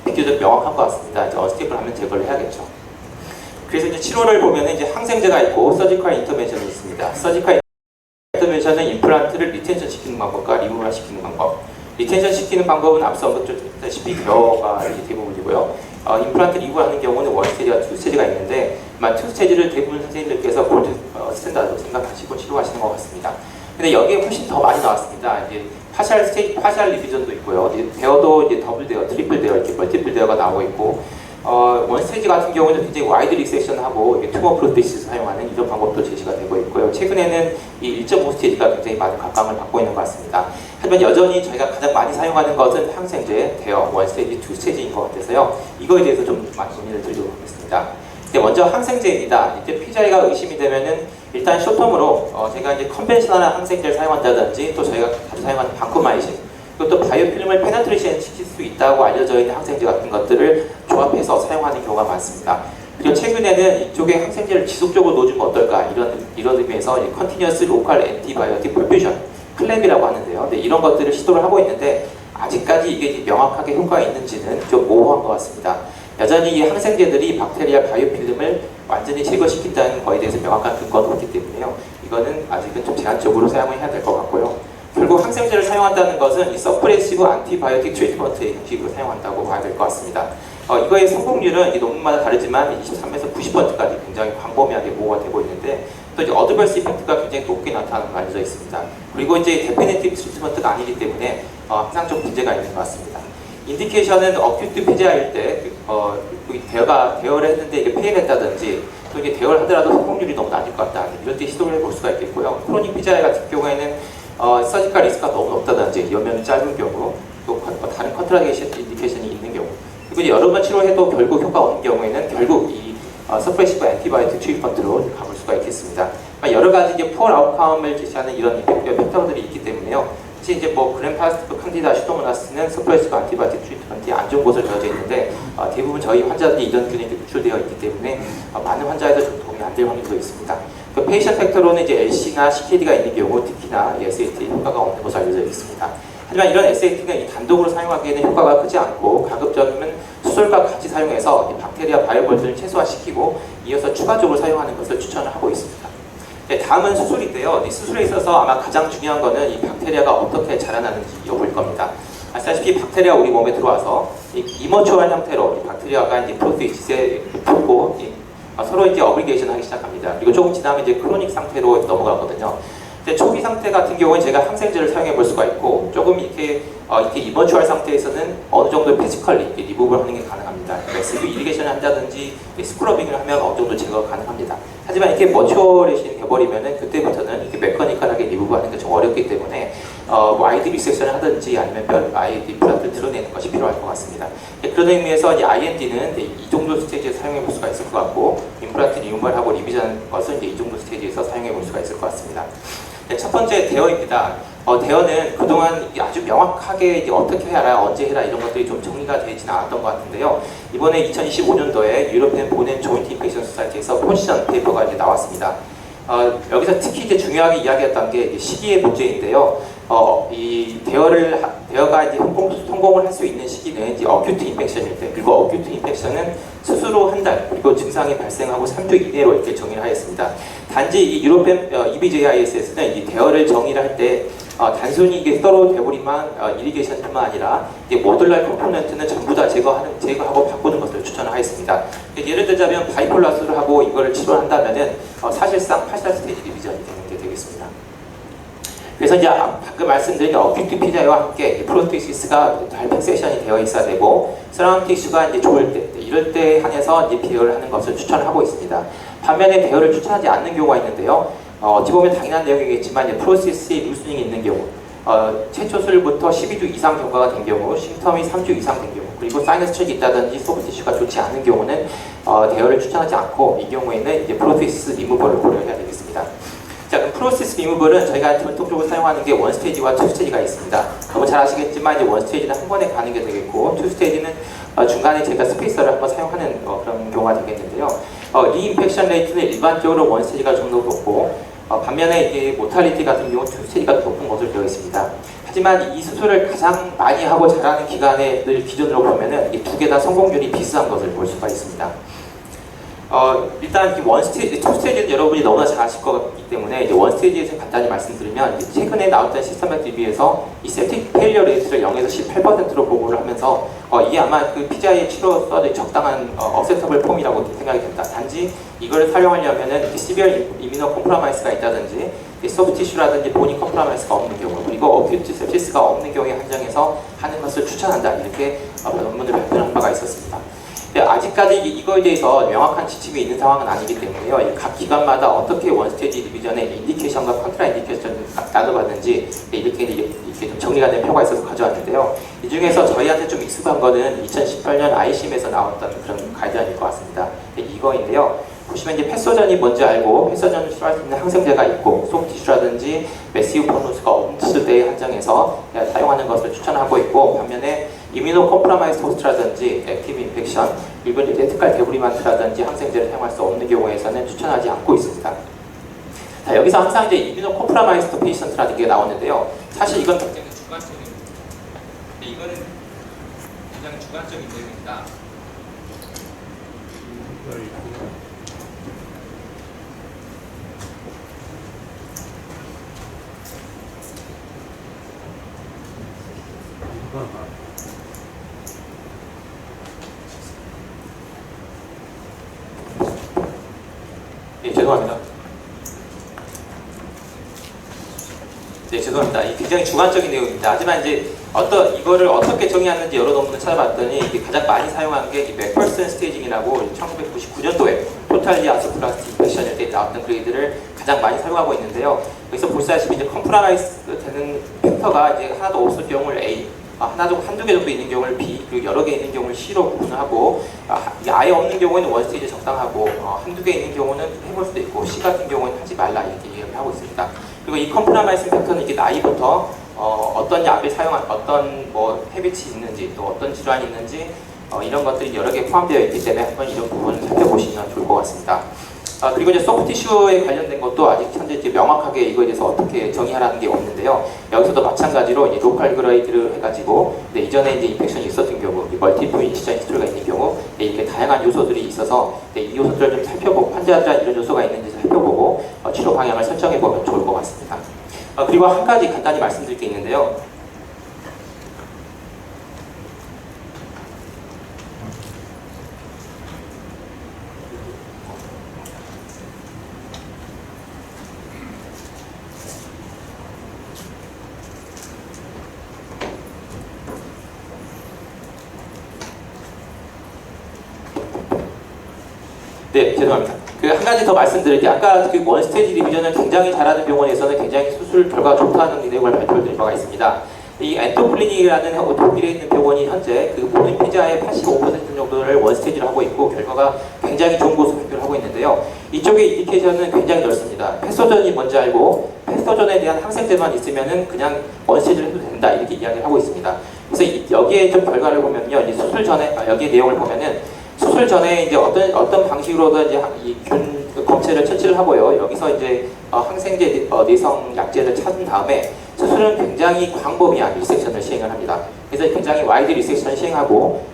Speaker 4: 비교적 명확한 것 같습니다. 이제 언스테이블 하면 제거를 해야겠죠. 그래서 이제 치료를 보면 이제 항생제가 있고 서지컬 인터벤션이 있습니다. 서지컬 인터벤션은 임플란트를 리텐션 시키는 방법과 리무벌 시키는 방법. 리텐션 시키는 방법은 앞서 언급했다시피 대어가 대부분이고요. 임플란트 리무벌 하는 경우는 원 스테이지와 투 스테이지가 있는데 투 스테이지를 대부분 선생님들께서 골드 스탠다드로 생각하시고 치료하시는 것 같습니다. 근데 여기에 훨씬 더 많이 나왔습니다. 이제 파셜 스테이지, 파셜 리비전도 있고요. 대어도 이제 더블 대어, 트리플 대어, 이렇게 멀티플 대어가 나오고 있고, 원 스테이지 같은 경우는 굉장히 와이드 리섹션하고 투머 프로테시스 사용하는 이런 방법도 제시가 되고 있고요. 최근에는 이 1.5 스테이지가 굉장히 많은 각광을 받고 있는 것 같습니다. 하지만 여전히 저희가 가장 많이 사용하는 것은 항생제, 대어, 원 스테이지, 투 스테이지인 것 같아서요. 이거에 대해서 좀 많이 논의를 드리도록 하겠습니다. 먼저 항생제입니다. 이때 PGI가 의심이 되면은 일단 쇼텀으로 제가 이제 컨벤셔널한 항생제를 사용한다든지 또 저희가 자주 사용하는 방코마이신 그리고 또 바이오필름을 페네트레이션 시킬 수 있다고 알려져 있는 항생제 같은 것들을 조합해서 사용하는 경우가 많습니다. 그리고 최근에는 이쪽에 항생제를 지속적으로 넣어주면 어떨까 이런 의미에서 컨티뉴어스 로컬 엔티바이오틱 퍼퓨전 클랩이라고 하는데요. 근데 이런 것들을 시도를 하고 있는데 아직까지 이게 명확하게 효과가 있는지는 좀 모호한 것 같습니다. 여전히 이 항생제들이 박테리아 바이오필름을 완전히 제거시킨다는 거에 대해서 명확한 근거는 없기 때문에요. 이거는 아직은 좀 제한적으로 사용을 해야 될 것 같고요. 결국 항생제를 사용한다는 것은 이 서프레시브 안티바이오틱 트리트먼트의 형식으로 사용한다고 봐야 될 것 같습니다. 이거의 성공률은 이 논문마다 다르지만 23에서 90%까지 굉장히 광범위하게 보고가 되고 있는데 또 이제 어드버스 이펙트가 굉장히 높게 나타나는 걸 알려져 있습니다. 그리고 이제 데피니티브 트리트먼트가 아니기 때문에 항상 좀 문제가 있는 것 같습니다. 인디케이션은 어큐트 PGI일 때 대여를 했는데 이게 페일 했다든지 또 이게 대여를 하더라도 성공률이 너무 낮을 것 같다 이럴 때 시도를 해볼 수가 있겠고요. 크로닉 PGI 같은 경우에는 서지컬 리스크가 너무 높다든지 여명이 짧은 경우 또 다른 컨트라디케이션 인디케이션이 있는 경우 그리고 이제 여러 번 치료해도 결국 효과가 없는 경우에는 결국 이 서프레시브 엔티바이오틱 트리트먼트로 가볼 수가 있겠습니다. 여러 가지 이제 푸어 아웃컴을 제시하는 이런 팩터들이 있기 때문에요. 이제 그램파스티브 칸디다 슈도모나스는 서프레시브 안티바이오틱 트리트먼트에 안 좋은 곳을 되어져 있는데 대부분 저희 환자들이 이런 균에 노출되어 있기 때문에 많은 환자에서 좀 도움이 안 될 확률도 있습니다. 그 페이션 팩터로는 이제 LC나 CKD가 있는 경우 특히나 SAT 효과가 없는 것으로 알려져 있습니다. 하지만 이런 SAT는 단독으로 사용하기에는 효과가 크지 않고 가급적이면 수솔과 같이 사용해서 박테리아 바이오벌들을 최소화시키고 이어서 추가적으로 사용하는 것을 추천을 하고 있습니다. 네, 다음은 수술인데요. 이 수술에 있어서 아마 가장 중요한 거는 이 박테리아가 어떻게 자라나는지 여부일 겁니다. 아시다시피 박테리아 우리 몸에 들어와서 이머추어한 형태로 이 박테리아가 이제 프로테이시스에 붙고 서로 이제 어그리게이션 하기 시작합니다. 그리고 조금 지나면 이제 크로닉 상태로 넘어가거든요. 근데 초기 상태 같은 경우는 제가 항생제를 사용해 볼 수가 있고 조금 이렇게 이머추얼 상태에서는 어느 정도 피지컬리 리무브를 하는 게 가능합니다. SB 이리게이션을 한다든지 스크러빙을 하면 어느 정도 제거가 가능합니다. 하지만 이렇게 머추어레이션이 돼버리면은 그때부터는 이렇게 메커니컬하게 리무브하는 게 좀 어렵기 때문에 와이드 리섹션을 하든지 아니면 아예 임플란트를 드러내는 것이 필요할 것 같습니다. 그런 의미에서 IND는 이 정도 스테이지에서 사용해 볼 수가 있을 것 같고 임플란트 리무벌하고 리비전하는 것은 이제 이 정도 스테이지에서 사용해 볼 수가 있을 것 같습니다. 네, 첫 번째 대어입니다. 대어는 그동안 아주 명확하게 이제 어떻게 해라, 언제 해라 이런 것들이 좀 정리가 되지는 않았던 것 같은데요. 이번에 2025년도에 유로피안 보넨 조인트 인펙션 소사이티에서 포지션 페이퍼가 이제 나왔습니다. 여기서 특히 이제 중요하게 이야기했던 게 시기의 문제인데요. 이 대어가 이제 성공을 할 수 있는 시기는 이제 어큐트 인펙션일 때, 그리고 어큐트 인펙션은 수술 후 한 달, 그리고 증상이 발생하고 3주 이내로 이렇게 정의를 하였습니다. 단지 이 유로피안 EBJISS는 이 대어를 정의를 할 때 단순히 이게 서로 대보리만 이리게이션뿐만 아니라 이게 모듈랄 컴포넌트는 전부 다 제거하고 바꾸는 것을 추천하였습니다. 예를 들자면 바이폴라스를 하고 이걸 치료한다면은 사실상 파셜 스테이지 리비전이 되는 게 되겠습니다. 그래서 이제 방금 말씀드린 어큐트 PGI와 함께 프로테시스가 잘 픽세션이 되어 있어야 되고 서라운드 티슈가 이제 좋을 때 이럴 때 한해서 이제 대여를 하는 것을 추천하고 있습니다. 반면에 대여를 추천하지 않는 경우가 있는데요. 어찌 보면 당연한 내용이겠지만 이제 프로세스의 루스닝이 있는 경우 최초 수술부터 12주 이상 경과가 된 경우, 심텀이 3주 이상 된 경우, 그리고 사이너스 척이 있다든지 소프트 티슈가 좋지 않은 경우는 대여를 추천하지 않고 이 경우에는 이제 프로세스 리무벌을 고려해야 되겠습니다. 자, 그럼 프로세스 리무벌은 저희가 전통적으로 사용하는 게 원 스테이지와 투 스테이지가 있습니다. 너무 잘 아시겠지만 이제 원 스테이지는 한 번에 가는 게 되겠고 투 스테이지는 중간에 제가 스페이서를 한번 사용하는 그런 경우가 되겠는데요. 리인펙션 레이트는 일반적으로 원 스테이지가 좀 더 높고 반면에 이게 모탈리티 같은 경우 투 스테이지가 높은 것으로 되어 있습니다. 하지만 이 수술을 가장 많이 하고 잘하는 기관을 기준으로 보면은 이 두 개 다 성공률이 비슷한 것을 볼 수가 있습니다. 일단 원 스테이지, 투 스테이지는 여러분이 너무나 잘 아실 것 같기 때문에 이제 원 스테이지에서 간단히 말씀드리면 최근에 나왔던 시스템에 비해서 이 세틱 페일리어 레이트를 0에서 18%로 보고를 하면서 이게 아마 그 PGI의 치료에 적당한 어셉터블 폼이라고 생각이 됩니다. 단지 이걸 사용하려면은 시비얼 이미노 컴프라마이스가 있다든지 소프트 티슈라든지 보니 컴프라마이스가 없는 경우 그리고 어큐트 sepsis가 없는 경우에 한정해서 하는 것을 추천한다 이렇게 논문을 발표한 바가 있었습니다. 아직까지 이거에 대해서 명확한 지침이 있는 상황은 아니기 때문에요. 각 기관마다 어떻게 원스테이지 디비전의 인디케이션과 컨트라 인디케이션을 나눠봤는지 이렇게 좀 정리가 된 표가 있어서 가져왔는데요. 이 중에서 저희한테 좀 익숙한 거는 2018년 ICM에서 나왔던 그런 가이드라인일 것 같습니다. 이거인데요. 보시면 이제 패소전이 뭔지 알고 패소전을 치료할 수 있는 항생제가 있고 소프티슈라든지 메시우 포누스가 없을 때에 한정해서 사용하는 것을 추천하고 있고 반면에 이뮤노 컴프라마이즈 호스트라든지 액티브 인펙션 일본 레티칼 데브리만트라든지 항생제를 사용할 수 없는 경우에서는 추천하지 않고 있습니다. 자, 여기서 항상 이제 이뮤노 컴프라마이즈 페이션트라는 게 나오는데요. 사실 이건 굉장히 주관적인 이거는 굉장히 주관적인 내용입니다. 네, 죄송합니다. 네, 죄송합니다. 이 굉장히 주관적인 내용입니다. 하지만 이제 이거를 어떻게 정의하는지 여러 논문을 찾아봤더니 이게 가장 많이 사용한 게 맥펄슨 스테이징이라고 1999년도에 토탈리 아스플라스틱 인펙션일 때 나왔던 그레이드를 가장 많이 사용하고 있는데요. 여기서 보시다시피 이제 컴프라마이즈 되는 팩터가 이제 하나도 없을 경우를 A, 한두 개 정도 있는 경우를 B, 그리고 여러 개 있는 경우를 C로 구분을 하고 아예 없는 경우에는 원 스테이지 적당하고 한두 개 있는 경우는 해볼 수도 있고 C 같은 경우는 하지 말라 이렇게 얘기를 하고 있습니다. 그리고 이 컴프라마이즈 팩터는 이게 나이부터 어떤 약을 사용한 어떤 헤비치 있는지 또 어떤 질환이 있는지 이런 것들이 여러 개 포함되어 있기 때문에 한번 이런 부분을 살펴보시면 좋을 것 같습니다. 그리고 이제 소프트 티슈에 관련된 것도 아직 현재 이제 명확하게 이거에 대해서 어떻게 정의하라는 게 없는데요. 여기서도 마찬가지로 이제 로컬 그레이드를 해가지고 이전에 이제 인펙션이 있었던 경우, 멀티플 인시전 히스토리가 있는 경우 이렇게 다양한 요소들이 있어서 이 요소들을 좀 살펴보고 환자들한 이런 요소가 있는지 살펴보고 치료 방향을 설정해 보면 좋을 것 같습니다. 그리고 한 가지 간단히 말씀드릴 게 있는데요. 네, 죄송합니다. 한 가지 더 말씀드릴게요. 아까 그 원 스테이지 디비전을 굉장히 잘하는 병원에서는 굉장히 수술 결과가 좋다는 내용을 발표드린 바가 있습니다. 이 엔토클리닉이라는 독일에 있는 병원이 현재 그 모든 피자의 85% 정도를 원 스테이지로 하고 있고 결과가 굉장히 좋은 것으로 발표를 하고 있는데요. 이쪽의 인디케이션은 굉장히 넓습니다. 패소전이 뭔지 알고 패소전에 대한 항생제만 있으면은 그냥 원 스테이지를 해도 된다 이렇게 이야기를 하고 있습니다. 그래서 여기에 좀 결과를 보면요, 이제 수술 전에 여기 내용을 보면은 수술 전에 이제 어떤 방식으로든 이제 이균 검체를 채취를 하고요. 여기서 이제 항생제 내성 약제를 찾은 다음에 수술은 굉장히 광범위한 리섹션을 시행을 합니다. 그래서 굉장히 와이드 리섹션을 시행하고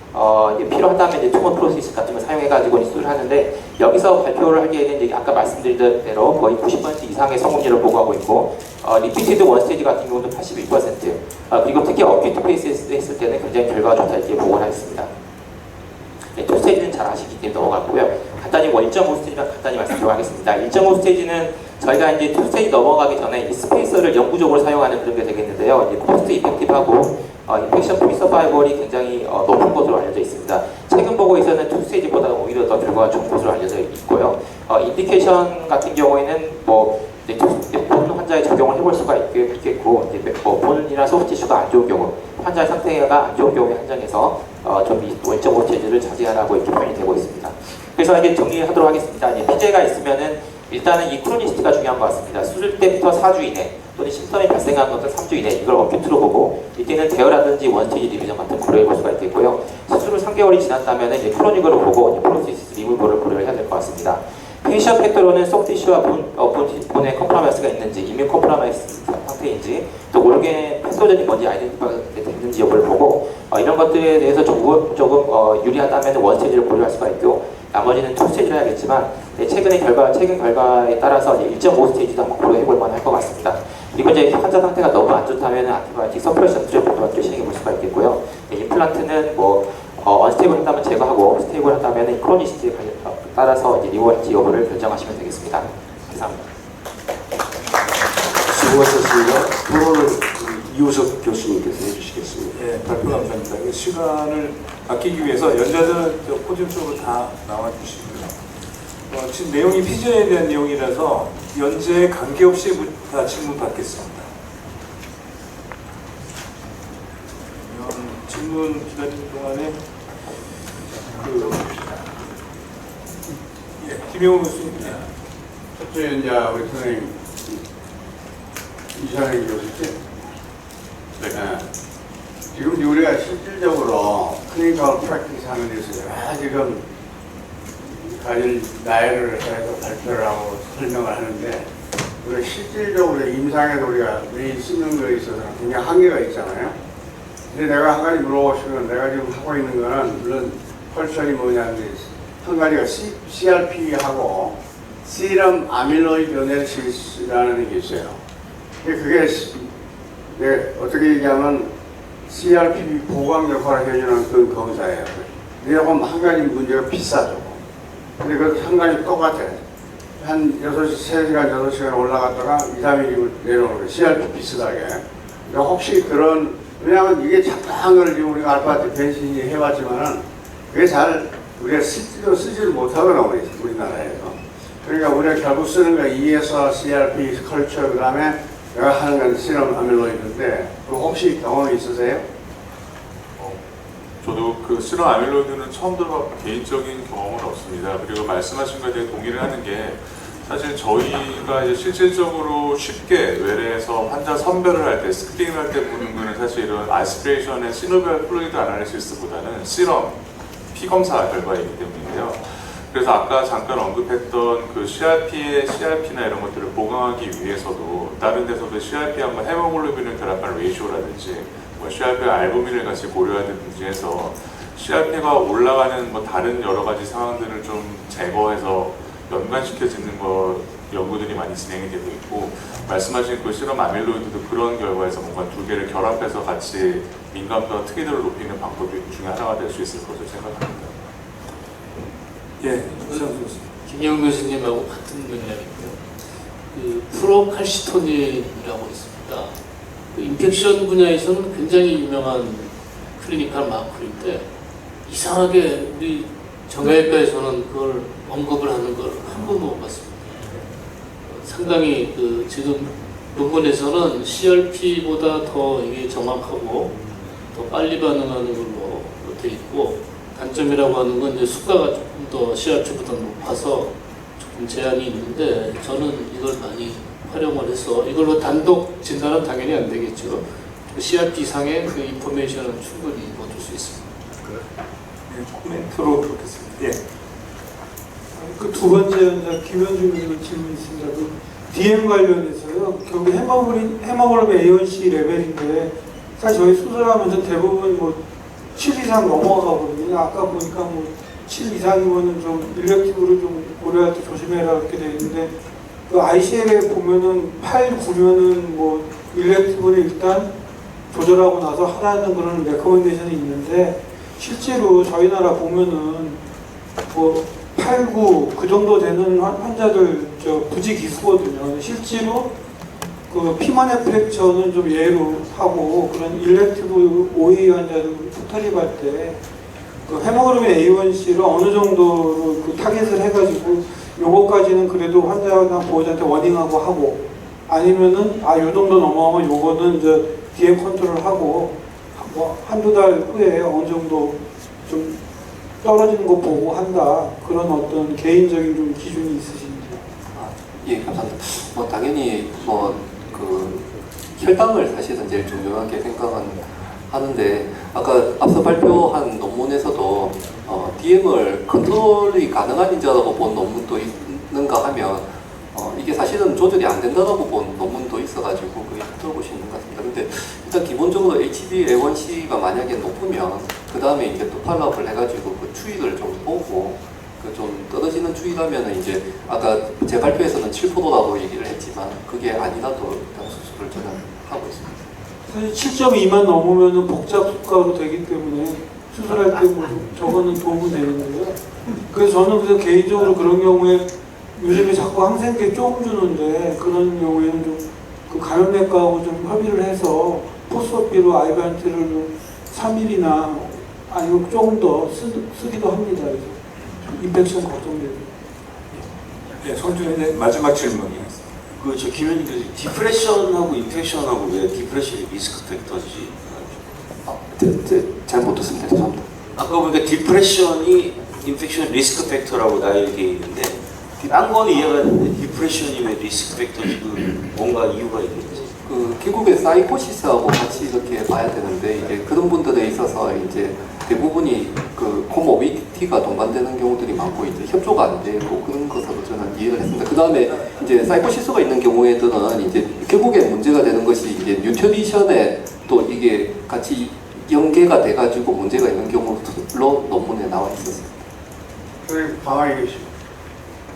Speaker 4: 이제 필요하다면 이제 투머 프로세스 같은 걸 사용해가지고 수술을 하는데 여기서 발표를 하기에는 이제 아까 말씀드린 대로 거의 90% 이상의 성공률을 보고하고 있고 리피티드 원 스테이지 같은 경우도 81% 그리고 특히 어큐트 페이스 했을 때는 굉장히 결과가 좋다 이렇게 보고를 했습니다. 네, 투 스테이지는 잘 아시기 때문에 넘어갔고요. 간단히 1.5 스테이지만 간단히 말씀드리겠습니다. 1.5 스테이지는 저희가 이제 투 스테이지 넘어가기 전에 이 스페이서를 영구적으로 사용하는 그런 게 되겠는데요. 이제 코스트 이펙티브하고 인펙션 프리 서바이벌이 굉장히 높은 것으로 알려져 있습니다. 최근 보고에서는 투 스테이지보다 오히려 더 결과가 좋은 것으로 알려져 있고요. 인디케이션 같은 경우에는 보는 환자에 적용을 해볼 수가 있겠고 본이나 소프트 티슈가 안 좋은 경우 환자의 상태가 안 좋은 경우에 한정해서 좀 1.5 스테이지를 자제하라고 이렇게 표현이 되고 있습니다. 그래서 이제 정리하도록 하겠습니다. 이제 피제가 있으면은 일단은 이 크로니시티가 중요한 것 같습니다. 수술 때부터 4주 이내 또는 심텀이 발생한 것은 3주 이내 이걸 어큐트로 보고 이때는 대어라든지 원스테이지 디비전 같은 고려해 볼 수가 있겠고요. 수술을 3개월이 지났다면 이제 크로닉으로 보고 프로시스 리무버를 고려를 해야 될 것 같습니다. 페이셜 팩터로는 소프티슈와 본의 컴프라마이스가 있는지, 이뮤 컴프라마이스 상태인지, 또 모르게 패소전이 뭔지 아이덴티파이가 됐는지 여부를 보고 이런 것들에 대해서 조금 유리하다면 원 스테이지를 고려할 수가 있고, 나머지는 투 스테이지를 해야겠지만 최근 결과에 따라서 1.5 스테이지도 한번 고려해볼 만할 것 같습니다. 그리고 이제 환자 상태가 너무 안 좋다면 안티바이오틱 서프레션 트리트먼트도 시행해 볼 수가 있겠고요. 임플란트는 언스테이블 한다면 제거하고 스테이블 한다면 크로니시티에 따라서 이제 리워런티 여부를 결정하시면 되겠습니다. 감사합니다.
Speaker 2: 수고하셨습니다. 토론을 이호석 교수님께서 해주시겠습니다.
Speaker 6: 예, 발표 감사합니다. 이 시간을 아끼기 위해서 연자들은 저 포디움 쪽으로 다 나와주시고요. 지금 내용이 PGI에 대한 내용이라서 연재에 관계없이 다 질문 받겠습니다. 질문 기다리는 동안에 김영훈 교수님.
Speaker 5: 첫째 이제 우리 선생님 이찬영 교수님. 네. 지금 우리가 실질적으로 클리니컬 프랙티스 하는 데서 지금 가진 나열을 해서 발표를 하고 설명을 하는데, 우리가 실질적으로 임상에서 우리가 매일 쓰는 거에 있어서는 굉장히 한계가 있잖아요. 근데 내가 한 가지 물어보시면, 내가 지금 하고 있는 거는 물론 컬처이 뭐냐는데, 한 가지가 CRP하고 시럼 아밀로이드 제네시스라는 게 있어요. 그게 어떻게 얘기하면 CRP 보강 역할을 해주는 그 검사예요. 근데 조금 한 가지 문제가 비싸죠. 근데 그 한 가지 똑같아요. 한 3시간, 6시간 올라갔다가 2, 3일 내려오는 거예요. CRP 비슷하게. 혹시 그런, 왜냐하면 이게 잡다한 걸 지금 우리가 알파티 벤신이 해봤지만은 그게 잘 우리가 실제로 쓰지를 못하더라고요, 우리나라에서. 그러니까 우리가 결국 쓰는 거 ESR, CRP, 컬처, 그 다음에 내가 하는 건 시럼 아밀로이드인데, 그 혹시 경험이 있으세요?
Speaker 3: 저도 그 시럼 아밀로이드는 처음 들어봤고 개인적인 경험은 없습니다. 그리고 말씀하신 거에 대해 동의를 하는 게, 사실 저희가 이제 실질적으로 쉽게 외래에서 환자 선별을 할 때, 스크린을 할 때 보는 거는 사실 이런 아스피레이션의 시노비얼 플루이드 아날리시스보다는 시럼, 피검사 결과이기 때문인데요. 그래서 아까 잠깐 언급했던 그 CRP나 이런 것들을 보강하기 위해서도 다른 데서도 CRP하고 헤모글로빈을 결합한 레이쇼라든지 CRP와 알부민을 같이 고려하든지 해서 CRP가 올라가는 다른 여러 가지 상황들을 좀 제거해서 연관시켜지는 연구들이 많이 진행이 되고 있고, 말씀하신 그 시럼 아밀로이드도 그런 결과에서 뭔가 두 개를 결합해서 같이 민감도와 특이도를 높이는 방법 중에 하나가 될 수 있을 것으로 생각합니다.
Speaker 6: 예,
Speaker 7: 김영 교수님하고 같은 맥락이고요. 그 프로칼시토닌이라고 있습니다. 그 인펙션 분야에서는 굉장히 유명한 클리니컬 마커인데, 이상하게 우리 정형외과에서는 그걸 언급을 하는 걸 한 번도 못 봤습니다. 상당히 그 지금 논문에서는 CRP보다 더 이게 정확하고 더 빨리 반응하는 걸로 돼 있고, 단점이라고 하는 건 이제 수가가 조금 더 CRP보다 높아서 조금 제한이 있는데, 저는 이걸 많이 활용을 해서 이걸로 단독 진단은 당연히 안 되겠죠. CRP 이상의 그 인포메이션은 충분히 얻을 수 있습니다.
Speaker 6: 코멘트로 듣겠습니다. 예. 그 두 번째 연자 김현중 교수 질문 있습니다. 그 DM 관련해서요. 결국 헤모글로빈 A1C 레벨인데, 사실 저희 수술하면서 대부분 7 이상 넘어가거든요. 아까 보니까 7 이상이면은 좀 일렉티브를 좀 고려할 때 조심해라 이렇게 돼 있는데, 그 ICL에 보면은 8, 9면은 일렉티브를 일단 조절하고 나서 하라는 그런 레커멘데이션이 있는데, 실제로 저희 나라 보면은 8, 9 그 정도 되는 환자들 부지 기수거든요. 실제로 그 피만의 프랙처는 좀 예로 하고, 그런 일렉티브 OE 환자들 포탈입할 때 그 헤모글로빈 A1C를 어느 정도로 그 타겟을 해가지고 요거까지는 그래도 환자나 보호자한테 워닝하고 하고, 아니면은 요 정도 넘어가면 요거는 이제 DM 컨트롤하고 한두 달 후에 어느 정도 좀 떨어지는 거 보고 한다, 그런 어떤 개인적인 좀 기준이 있으신지.
Speaker 1: 예, 감사합니다. 당연히 그 혈당을 사실은 제일 중요하게 생각은 하는데, 아까 앞서 발표한 논문에서도 DM을 컨트롤이 가능한 인자라고 본 논문도 있는가 하면 이게 사실은 조절이 안 된다고 본 논문도 있어가지고 그게 들어볼 수 있는 것 같습니다. 근데 일단 기본적으로 HbA1c가 만약에 높으면 그 다음에 이제 또 팔로업을 해가지고 그 추이를 좀 보고 그 좀 떨어지는 추이라면은 이제 아까 제 발표에서는 7%라고 얘기를 했지만 그게 아니라도 일단 수술을 저는 하고 있습니다.
Speaker 6: 사실 7.2만 넘으면 복잡 수가로 되기 때문에 수술할 때 뭐 저거는 도움이 되는데요. 그래서 저는 그래서 개인적으로 그런 경우에 요즘에 자꾸 항생제 조금 주는데 그런 경우에는 좀 그 감염내과하고 좀 협의를 해서 포스오피로 아이반티를 3일이나 아니면 조금 더 쓰기도 합니다. 그래서 인펙션 걱정되고.
Speaker 8: 네, 손준의 마지막 질문이요.
Speaker 2: 저 김현준 교수, 디프레션하고 인펙션하고 왜 디프레션이 리스크 팩터인지.
Speaker 1: 잘 못 듣습니다. 죄송합니다.
Speaker 2: 아까 보니까 디프레션이 인펙션 리스크 팩터라고 나열되어 있는데 딴 건 이해가 되는데 디프레션이 왜 리스크 팩터인지 뭔가 이유가 있는지.
Speaker 1: 그 결국에 사이코시스하고 같이 이렇게 봐야 되는데 이제 그런 분들에 있어서 이제 대부분이 그 코모비디티가 동반되는 경우들이 많고 이제 협조가 안 되고 그런 것으로 저는 이해를 했습니다. 그 다음에 이제 사이코시스가 있는 경우에는 이제 결국에 문제가 되는 것이 이제 뉴트리션에 또 이게 같이 연계가 돼가지고 문제가 있는 경우로 논문에 나와 있었습니다.
Speaker 5: 선생님 가만히 계시고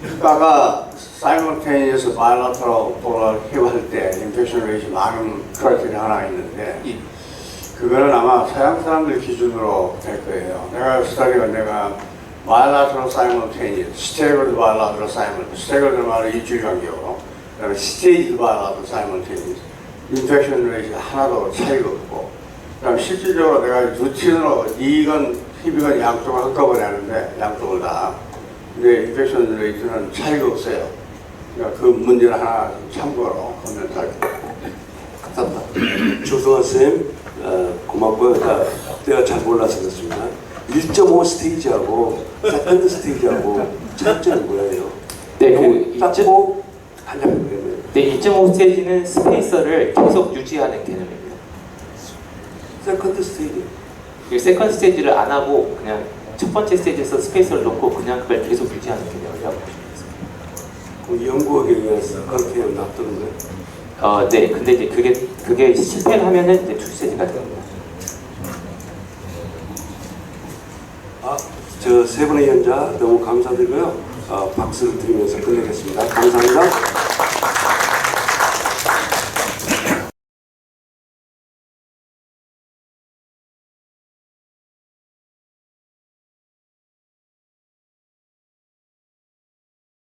Speaker 5: 국가가 사이먼테니어스 바이러터로 도를 해할 때 인펙션 레이시 많은 크라이테리아 하나 있는데 그거는 아마 서양 사람들 기준으로 될 거예요. 내가 내가 바이러터로 사이먼테니어스, 스테이거드 바이러터로 사이먼테니어스, 스테이거드 말은 일주일 간격으로 그다음에 스테이지 바이러터로 사이먼테니어스 인펙션 레이시가 하나도 차이가 없고 그다음 실질적으로 내가 루틴으로 이건 희비건 양쪽을 한꺼번에 하는데 양쪽을 다 근데 인펙션 레이트는 차이가 없어요. 그러니까 그 문제를 하나 참고로 코멘트할게요.
Speaker 1: 감사합니다.
Speaker 2: 조성환 쌤, 고맙고요. 내가 잘 몰라서 그렇습니다. 1.5 스테이지하고 세컨드 스테이지하고 차이점이 뭐예요?
Speaker 4: 네, 그
Speaker 2: 닦고 하려면 그러면.
Speaker 4: 네, 2.5 스테이지는 스페이서를 계속 유지하는 개념입니다.
Speaker 2: 세컨드 스테이지.
Speaker 4: 그 세컨드 스테이지를 안 하고 그냥 첫 번째 스테이지에서 스페이서를 놓고 그냥 그걸 계속 유지하는 개념이라고 보시면 되겠습니다.
Speaker 2: 연구에 의해서 그렇게 놔두는 거예요?
Speaker 4: 네, 근데 이제 그게 실패를 하면은 이제 2 스테이지가 됩니다.
Speaker 2: 저 세 분의 연자 너무 감사드리고요. 박수를 드리면서 끝내겠습니다. 감사합니다.